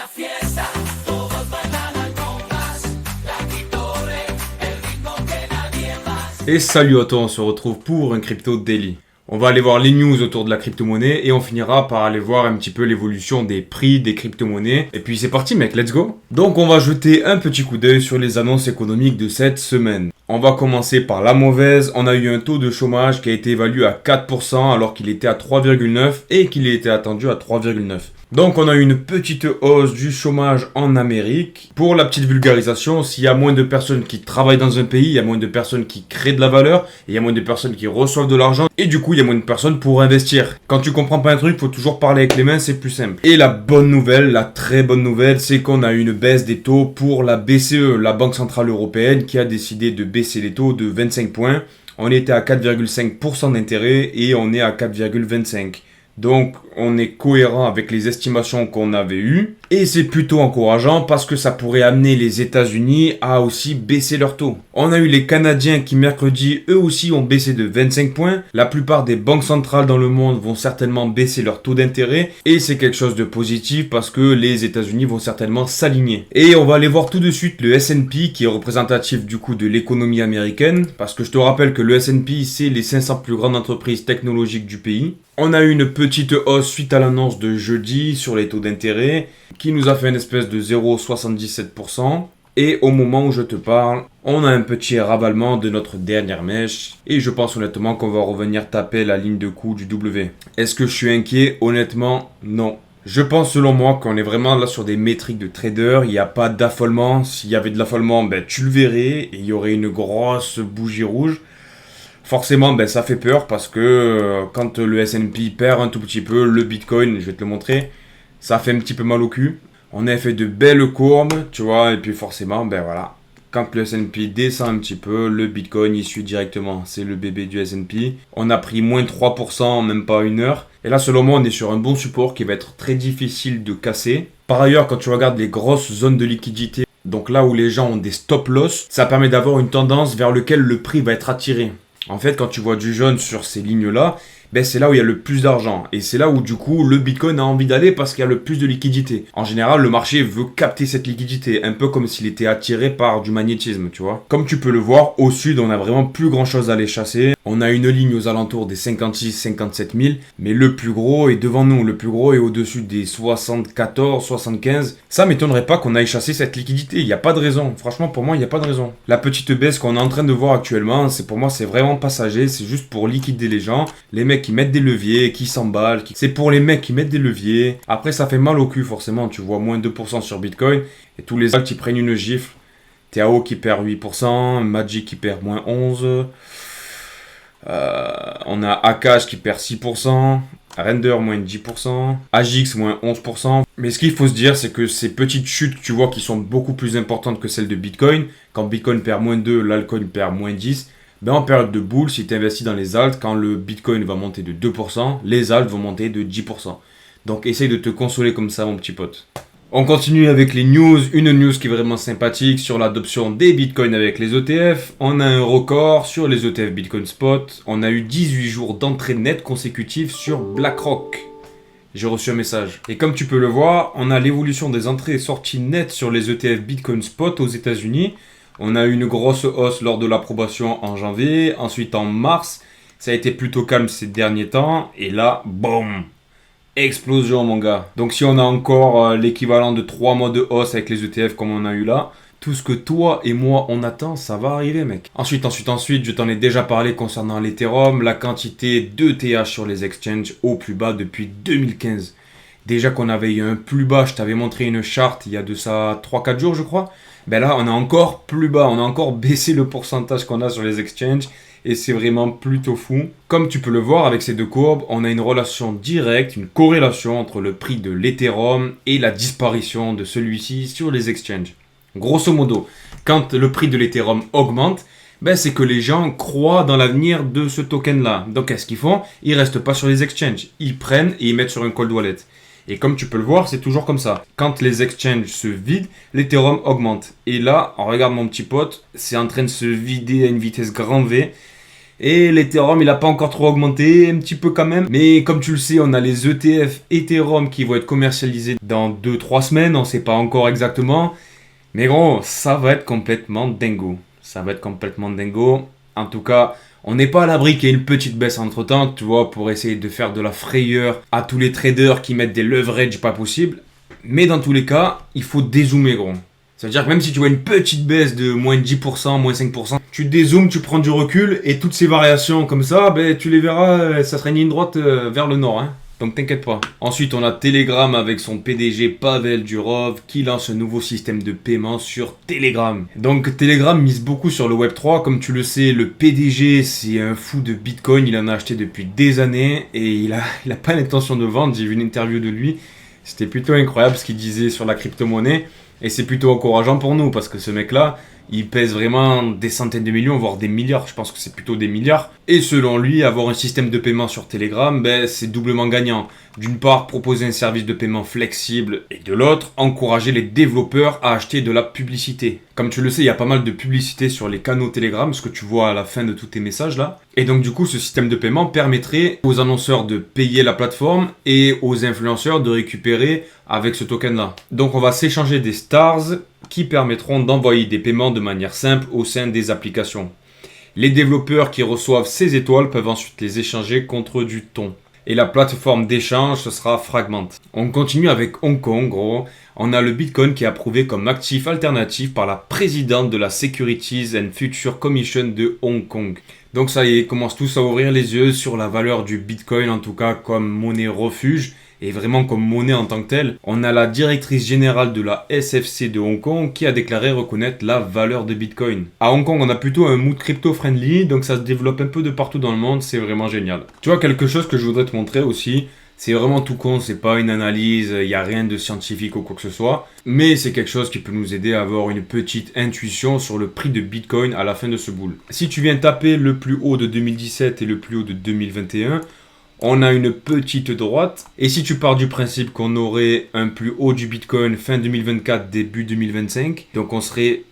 la fiesta, todos bailan al compás, la Kitore, el ritmo que nadie más. Et salut à toi, on se retrouve pour un Crypto Daily. On va aller voir les news autour de la crypto-monnaie et on finira par aller voir un petit peu l'évolution des prix des crypto-monnaies. Et puis c'est parti mec, let's go. Donc on va jeter un petit coup d'œil sur les annonces économiques de cette semaine. On va commencer par la mauvaise. On a eu un taux de chômage qui a été évalué à 4% alors qu'il était à 3,9% et qu'il était attendu à 3,9%. Donc on a eu une petite hausse du chômage en Amérique. Pour la petite vulgarisation, s'il y a moins de personnes qui travaillent dans un pays, il y a moins de personnes qui créent de la valeur, et il y a moins de personnes qui reçoivent de l'argent, et du coup il y a moins de personnes pour investir. Quand tu comprends pas un truc, faut toujours parler avec les mains, c'est plus simple. Et la bonne nouvelle, la très bonne nouvelle, c'est qu'on a eu une baisse des taux pour la BCE, la Banque Centrale Européenne, qui a décidé de baisser les taux de 25 points. On était à 4,5% d'intérêt et on est à 4,25%. Donc, on est cohérent avec les estimations qu'on avait eues. Et c'est plutôt encourageant parce que ça pourrait amener les États-Unis à aussi baisser leurs taux. On a eu les Canadiens qui, mercredi, eux aussi ont baissé de 25 points. La plupart des banques centrales dans le monde vont certainement baisser leur taux d'intérêt. Et c'est quelque chose de positif parce que les États-Unis vont certainement s'aligner. Et on va aller voir tout de suite le S&P qui est représentatif du coup de l'économie américaine. Parce que je te rappelle que le S&P, c'est les 500 plus grandes entreprises technologiques du pays. On a eu une petite hausse suite à l'annonce de jeudi sur les taux d'intérêt qui nous a fait une espèce de 0,77%. Et au moment où je te parle, on a un petit ravalement de notre dernière mèche. Et je pense honnêtement qu'on va revenir taper la ligne de coup du W. Est-ce que je suis inquiet? Honnêtement, non. Je pense selon moi qu'on est vraiment là sur des métriques de trader. Il n'y a pas d'affolement. S'il y avait de l'affolement, ben, tu le verrais. Et il y aurait une grosse bougie rouge. Forcément, ben, ça fait peur parce que quand le S&P perd un tout petit peu, le Bitcoin, je vais te le montrer, ça fait un petit peu mal au cul. On a fait de belles courbes, tu vois, et puis forcément, ben voilà, quand le S&P descend un petit peu, le Bitcoin il suit directement. C'est le bébé du S&P. On a pris moins 3% en même pas une heure. Et là, selon moi, on est sur un bon support qui va être très difficile de casser. Par ailleurs, quand tu regardes les grosses zones de liquidité, donc là où les gens ont des stop-loss, ça permet d'avoir une tendance vers laquelle le prix va être attiré. En fait, quand tu vois du jaune sur ces lignes-là, ben c'est là où il y a le plus d'argent. Et c'est là où, du coup, le Bitcoin a envie d'aller parce qu'il y a le plus de liquidité. En général, le marché veut capter cette liquidité, un peu comme s'il était attiré par du magnétisme, tu vois. Comme tu peux le voir, au sud, on a vraiment plus grand-chose à aller chasser. On a une ligne aux alentours des 56-57 000, mais le plus gros est devant nous. Le plus gros est au-dessus des 74-75. Ça m'étonnerait pas qu'on aille chasser cette liquidité. Il n'y a pas de raison. Franchement, pour moi, il n'y a pas de raison. La petite baisse qu'on est en train de voir actuellement, pour moi, c'est vraiment passager. C'est juste pour liquider les gens. Les mecs qui mettent des leviers, qui s'emballent. C'est pour les mecs qui mettent des leviers. Après, ça fait mal au cul, forcément. Tu vois moins 2% sur Bitcoin. Et tous les alts qui prennent une gifle. TAO qui perd 8%. Magic qui perd moins 11%. On a Akash qui perd 6%. Render moins 10%. Agix moins 11%. Mais ce qu'il faut se dire, c'est que ces petites chutes, tu vois, qui sont beaucoup plus importantes que celles de Bitcoin. Quand Bitcoin perd moins 2, l'altcoin perd moins 10. Ben en période de bull, si tu investis dans les alts, quand le Bitcoin va monter de 2%, les alts vont monter de 10%. Donc essaye de te consoler comme ça, mon petit pote. On continue avec les news. Une news qui est vraiment sympathique sur l'adoption des Bitcoins avec les ETF. On a un record sur les ETF Bitcoin Spot. On a eu 18 jours d'entrée nette consécutive sur BlackRock. J'ai reçu un message. Et comme tu peux le voir, on a l'évolution des entrées et sorties nettes sur les ETF Bitcoin Spot aux États-Unis. On a eu une grosse hausse lors de l'approbation en janvier. Ensuite, en mars, ça a été plutôt calme ces derniers temps. Et là, boum! Explosion, mon gars. Donc, si on a encore l'équivalent de 3 mois de hausse avec les ETF comme on a eu là, tout ce que toi et moi on attend, ça va arriver, mec. Ensuite, je t'en ai déjà parlé concernant l'Ethereum, la quantité de TH sur les exchanges au plus bas depuis 2015. Déjà qu'on avait eu un plus bas, je t'avais montré une charte il y a de ça 3-4 jours, je crois. Ben là, on est encore plus bas, on a encore baissé le pourcentage qu'on a sur les exchanges et c'est vraiment plutôt fou. Comme tu peux le voir avec ces deux courbes, on a une relation directe, une corrélation entre le prix de l'Ethereum et la disparition de celui-ci sur les exchanges. Grosso modo, quand le prix de l'Ethereum augmente, ben c'est que les gens croient dans l'avenir de ce token-là. Donc qu'est-ce qu'ils font? Ils restent pas sur les exchanges, ils prennent et ils mettent sur un cold wallet. Et comme tu peux le voir, c'est toujours comme ça. Quand les exchanges se vident, l'Ethereum augmente. Et là, regarde mon petit pote, c'est en train de se vider à une vitesse grand V. Et l'Ethereum, il n'a pas encore trop augmenté, un petit peu quand même. Mais comme tu le sais, on a les ETF Ethereum qui vont être commercialisés dans 2-3 semaines. On ne sait pas encore exactement. Mais gros, ça va être complètement dingo. Ça va être complètement dingo. En tout cas, on n'est pas à l'abri qu'il y ait une petite baisse entre-temps, tu vois, pour essayer de faire de la frayeur à tous les traders qui mettent des leverages pas possibles. Mais dans tous les cas, il faut dézoomer, gros. Ça veut dire que même si tu vois une petite baisse de moins 10%, moins 5%, tu dézoomes, tu prends du recul et toutes ces variations comme ça, ben, tu les verras, ça sera une ligne droite vers le nord. Hein. Donc t'inquiète pas. Ensuite, on a Telegram avec son PDG Pavel Durov qui lance un nouveau système de paiement sur Telegram. Donc Telegram mise beaucoup sur le Web3. Comme tu le sais, le PDG, c'est un fou de Bitcoin. Il en a acheté depuis des années et il a pas l'intention de vendre. J'ai vu une interview de lui. C'était plutôt incroyable ce qu'il disait sur la crypto-monnaie. Et c'est plutôt encourageant pour nous parce que ce mec-là, il pèse vraiment des centaines de millions, voire des milliards. Je pense que c'est plutôt des milliards. Et selon lui, avoir un système de paiement sur Telegram, ben, c'est doublement gagnant. D'une part, proposer un service de paiement flexible et de l'autre, encourager les développeurs à acheter de la publicité. Comme tu le sais, il y a pas mal de publicité sur les canaux Telegram, ce que tu vois à la fin de tous tes messages là. Et donc du coup, ce système de paiement permettrait aux annonceurs de payer la plateforme et aux influenceurs de récupérer avec ce token là. Donc on va s'échanger des stars qui permettront d'envoyer des paiements de manière simple au sein des applications. Les développeurs qui reçoivent ces étoiles peuvent ensuite les échanger contre du thon. Et la plateforme d'échange, ce sera Fragment. On continue avec Hong Kong, gros. On a le Bitcoin qui est approuvé comme actif alternatif par la présidente de la Securities and Futures Commission de Hong Kong. Donc ça y est, commence tous à ouvrir les yeux sur la valeur du Bitcoin, en tout cas comme monnaie refuge. Et vraiment comme monnaie en tant que telle, on a la directrice générale de la SFC de Hong Kong qui a déclaré reconnaître la valeur de Bitcoin. À Hong Kong, on a plutôt un mood crypto-friendly, donc ça se développe un peu de partout dans le monde, c'est vraiment génial. Tu vois, quelque chose que je voudrais te montrer aussi, c'est vraiment tout con, c'est pas une analyse, il n'y a rien de scientifique ou quoi que ce soit, mais c'est quelque chose qui peut nous aider à avoir une petite intuition sur le prix de Bitcoin à la fin de ce bull. Si tu viens taper le plus haut de 2017 et le plus haut de 2021, on a une petite droite. Et si tu pars du principe qu'on aurait un plus haut du Bitcoin fin 2024, début 2025, donc on serait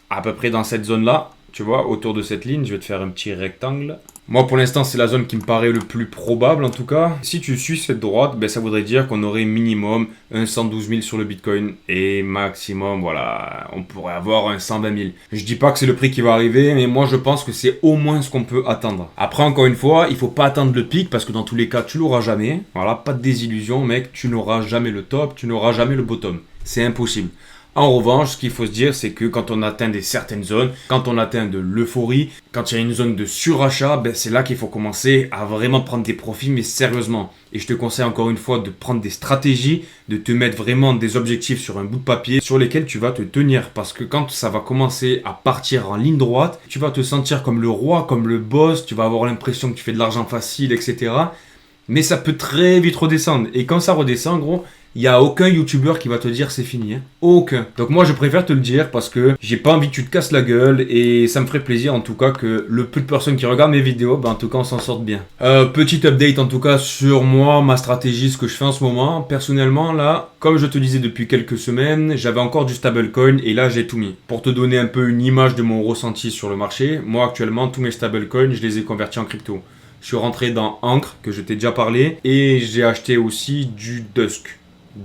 à peu près dans cette zone-là, tu vois, autour de cette ligne. Je vais te faire un petit rectangle. Moi, pour l'instant, c'est la zone qui me paraît le plus probable, en tout cas. Si tu suis cette droite, ben, ça voudrait dire qu'on aurait minimum un 112 000 sur le Bitcoin. Et maximum, voilà, on pourrait avoir un 120 000. Je dis pas que c'est le prix qui va arriver, mais moi, je pense que c'est au moins ce qu'on peut attendre. Après, encore une fois, il faut pas attendre le pic, parce que dans tous les cas, tu l'auras jamais. Voilà, pas de désillusion, mec. Tu n'auras jamais le top, tu n'auras jamais le bottom. C'est impossible. En revanche, ce qu'il faut se dire, c'est que quand on atteint certaines zones, quand on atteint de l'euphorie, quand il y a une zone de surachat, ben c'est là qu'il faut commencer à vraiment prendre des profits, mais sérieusement. Et je te conseille encore une fois de prendre des stratégies, de te mettre vraiment des objectifs sur un bout de papier sur lesquels tu vas te tenir. Parce que quand ça va commencer à partir en ligne droite, tu vas te sentir comme le roi, comme le boss, tu vas avoir l'impression que tu fais de l'argent facile, etc. Mais ça peut très vite redescendre. Et quand ça redescend, gros, il n'y a aucun youtubeur qui va te dire c'est fini. Hein. Aucun. Donc moi je préfère te le dire parce que j'ai pas envie que tu te casses la gueule et ça me ferait plaisir en tout cas que le peu de personnes qui regardent mes vidéos, ben en tout cas on s'en sorte bien. Petit update en tout cas sur moi, ma stratégie, ce que je fais en ce moment. Personnellement là, comme je te disais depuis quelques semaines, j'avais encore du stablecoin et là j'ai tout mis. Pour te donner un peu une image de mon ressenti sur le marché, moi actuellement tous mes stablecoins je les ai convertis en crypto. Je suis rentré dans Ancre que je t'ai déjà parlé et j'ai acheté aussi du Dusk.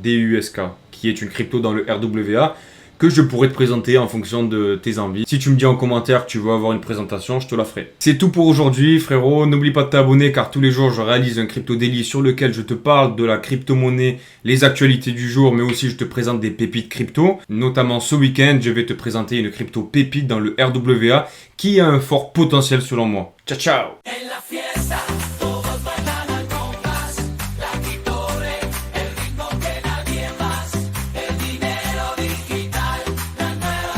DUSK, qui est une crypto dans le RWA que je pourrais te présenter en fonction de tes envies. Si tu me dis en commentaire que tu veux avoir une présentation, je te la ferai. C'est tout pour aujourd'hui, frérot. N'oublie pas de t'abonner car tous les jours, je réalise un crypto daily sur lequel je te parle de la crypto-monnaie, les actualités du jour, mais aussi je te présente des pépites crypto. Notamment ce week-end, je vais te présenter une crypto pépite dans le RWA qui a un fort potentiel selon moi. Ciao, ciao! En la fiesta.